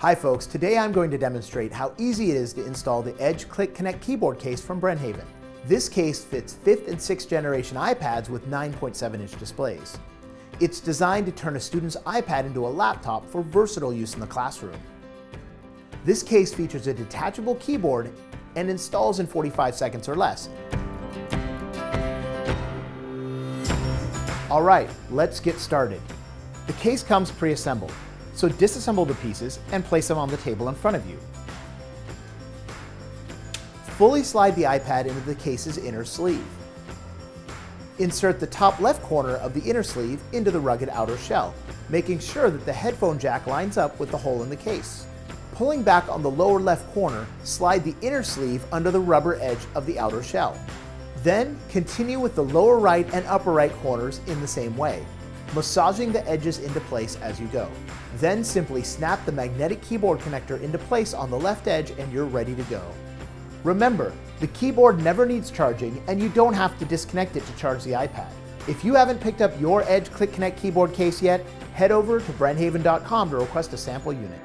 Hi folks, today I'm going to demonstrate how easy it is to install the Edge Click Connect keyboard case from Brenthaven. This case fits 5th and 6th generation iPads with 9.7-inch displays. It's designed to turn a student's iPad into a laptop for versatile use in the classroom. This case features a detachable keyboard and installs in 45 seconds or less. Alright, let's get started. The case comes pre-assembled, so disassemble the pieces and place them on the table in front of you. Fully slide the iPad into the case's inner sleeve. Insert the top left corner of the inner sleeve into the rugged outer shell, making sure that the headphone jack lines up with the hole in the case. Pulling back on the lower left corner, slide the inner sleeve under the rubber edge of the outer shell. Then continue with the lower right and upper right corners in the same way, massaging the edges into place as you go. Then simply snap the magnetic keyboard connector into place on the left edge and you're ready to go. Remember, the keyboard never needs charging and you don't have to disconnect it to charge the iPad. If you haven't picked up your Edge Click Connect keyboard case yet, head over to Brenthaven.com to request a sample unit.